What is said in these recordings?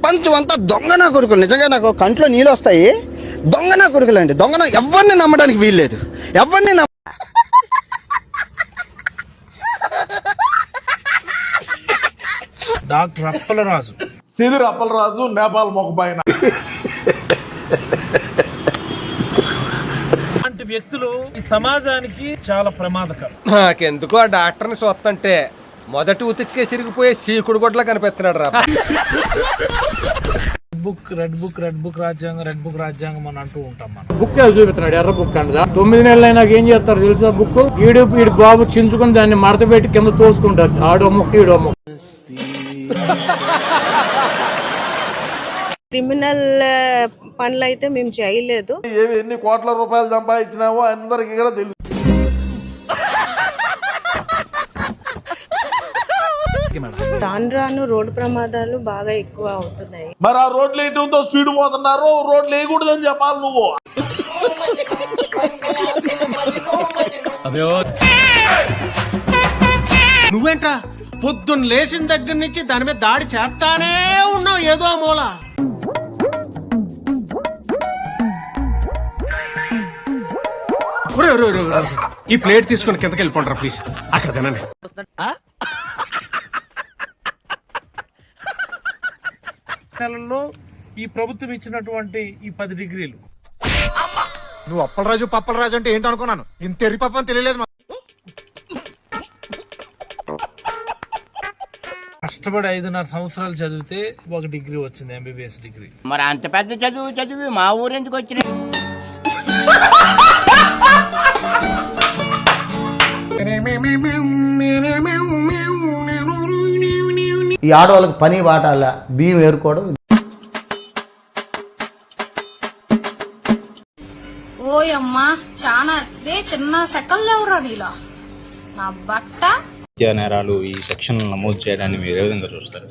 ప్రపంచం అంతా దొంగ నా కొడుకులు. నిజంగా నాకు కంట్లో నీళ్ళు వస్తాయి. దొంగ నా కొడుకులు అండి. దొంగ ఎవరిని నమ్మడానికి వీల్లేదు. ఎవరిని డాక్టర్ అప్పలరాజు, సిదిరి అప్పలరాజు, నేపాల్ మొక్కపైన లాంటి వ్యక్తులు ఈ సమాజానికి చాలా ప్రమాదకరం. నాకెందుకో ఆ డాక్టర్ని చూస్తుంటే మొదటి ఉతిక్కే సిరిగిపోయే సీకుడు గొడ్లా కనిపిస్తున్నాడు రా. రెడ్ బుక్ రాజ్యాంగం అని అంటూ ఉంటాం మనం. బుక్ చూపిస్తున్నాడు, ఎర్ర బుక్ అంటదా. 9 నెలలు అయినా ఏం చేస్తారు తెలుసా? బుక్ ఈడు బాబు చించుకుని దాన్ని మడత పెట్టి కింద తోసుకుంటారు. ఆడో ముక్క ఈడో ముక్క. క్రిమినల్ పనులు అయితే మేము చేయలేదు. ఎన్ని కోట్ల రూపాయలు సంపాదించినావో అందరికి కూడా తెలుసు. రాను రోడ్డు ప్రమాదాలు బాగా ఎక్కువ అవుతున్నాయి. మరి ఆ రోడ్లు వేయటంతో స్పీడ్ పోతున్నారు. రోడ్లు వేయకూడదని చెప్పాలి నువ్వు. నువ్వేంట్రా పొద్దున్న లేచిన దగ్గర నుంచి దాని మీద దాడి చేస్తానే ఉన్నావు ఏదో మూల. ఈ ప్లేట్ తీసుకుని కిందకి వెళ్ళిపోండి ప్లీజ్. అక్కడ తినండి. నెలల్లో ఈ ప్రభుత్వం ఇచ్చినటువంటి ఈ 10 డిగ్రీలు. నువ్వు అప్పలరాజు పప్పలరాజు అంటే ఏంటో అనుకున్నాను. ఇంత ఎర్రి పప్పని తెలియలేదు. కష్టపడి 5.5 సంవత్సరాలు చదివితే 1 డిగ్రీ వచ్చింది, ఎంబీబీఎస్ డిగ్రీ. మరి అంత పెద్ద చదివి మా ఊరు ఎందుకు వచ్చిన? ఈ ఆడవాళ్ళకి పని వాటాల బియ్యం ఏరుకోవడం. ఓయమ్మా చాలా చిన్న సెకండ్ ఎవరా నీలో నా బట్ట. నేరాలు ఈ సెక్షన్ నమోదు చేయడాన్ని మీరు ఏ విధంగా చూస్తారు?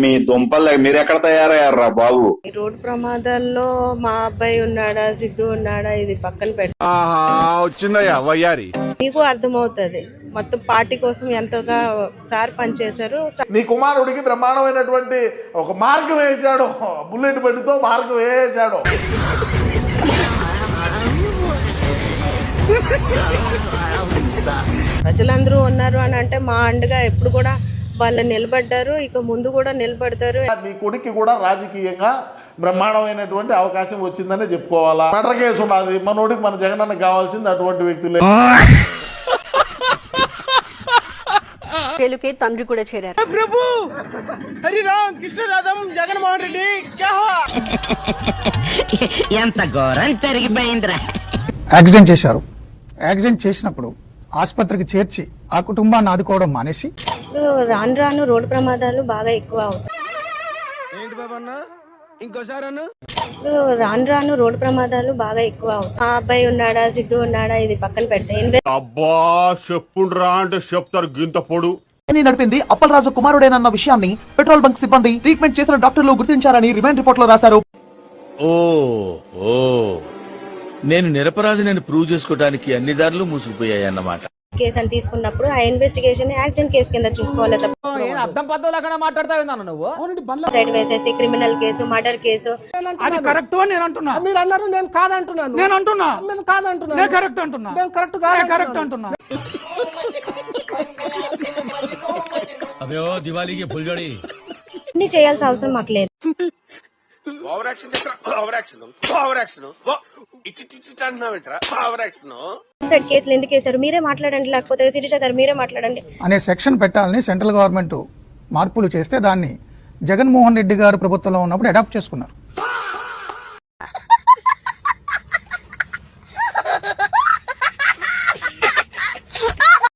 మీ దుంపలు మీరు ఎక్కడ తయారయ్యారా బాబు? ఈ రోడ్డు ప్రమాదాల్లో మా అబ్బాయి ఉన్నాడా, సిద్ధు ఉన్నాడా, ఇది పక్కన పెట్ట. వచ్చిందయ్యా వయ్యారి. నీకు అర్థమవుతుంది మొత్తం పార్టీ కోసం ఎంతగా సార్ పనిచేశారు. నీ కుమారుడికి బ్రహ్మాండమైనటువంటి ఒక మార్గం వేశాడు. బుల్లెట్ బండితో మార్గం వేశాడు. ప్రజలందరూ ఉన్నారు అని అంటే మా అండగా ఎప్పుడు కూడా వాళ్ళు నిలబడ్డారు, ఇక ముందు కూడా నిలబడతారు. మీ కొడుక్కి కూడా రాజకీయంగా బ్రహ్మాండమైనటువంటి అవకాశం వచ్చిందనే చెప్పుకోవాలా. మర్డర్ కేసు ఉన్నది. మనోడికి మన జగనన్నకు కావాల్సింది అటువంటి వ్యక్తులే. తండ్రి కూడా చేరారు. ప్రభు హరిరామ్ కృష్ణరాధం జగన్మోహన్ రెడ్డి ఎంత ఘోరం జరిగిపోయిందిరా. యాక్సిడెంట్ చేశారు. యాక్సిడెంట్ చేసినప్పుడు ఆసుపత్రికి చేర్చి ఆ కుటుంబాన్ని ఆదుకోవడం మానేసి రాను రోడ్డు ప్రమాదాలు బాగా ఎక్కువ అవుతాయి. రాను రోడ్డు ప్రమాదాలు బాగా ఎక్కువ అవుతాయి. మా అబ్బాయి ఉన్నాడా, సిద్ధు ఉన్నాడా, ఇది పక్కన పెడితే. అబ్బా చెప్పుండ్రా అంటే చెప్తారు గింత పొడు. నడిపింది అప్పలరాజు కుమారుడేనన్న విషయాన్ని పెట్రోల్ బంక్ సిబ్బంది ట్రీట్మెంట్ చేసిన డాక్టర్లు గుర్తించారని రిమాండ్ రిపోర్ట్ లో రాశారు. నేను నిరపరాధిని ప్రూవ్ చేసుకోవడానికి అన్ని దారులు మూసుకుపోయాయన్నమాట. కేసు అని తీసుకున్నప్పుడు ఆ ఇన్వెస్టిగేషన్ యాక్సిడెంట్ కేసు కింద చూసుకోవాలి తప్ప సైడ్ వేసేసి క్రిమినల్ కేసు, మర్డర్ కేసు. అది కరెక్ట్ అని నేను అంటున్నా. మీరు అన్నారు, నేను కాదంటున్నాను. నేను అంటున్నా నేను కాదంటున్నా. నేను కరెక్ట్ అంటున్నా. నేను కరెక్ట్ అంటున్నా. అయ్యో దివాళీకి ఫుల్జోడి అన్ని చేయాల్సిన అవసరం మాకు లేదు. కేసులు ఎందుకు వేశారు మీరే మాట్లాడండి, లేకపోతే శిరీష గారు మీరే మాట్లాడండి అనే సెక్షన్ పెట్టాలని సెంట్రల్ గవర్నమెంట్ మార్పులు చేస్తే దాన్ని జగన్మోహన్ రెడ్డి గారు ప్రభుత్వంలో ఉన్నప్పుడు అడాప్ట్ చేసుకున్నారు.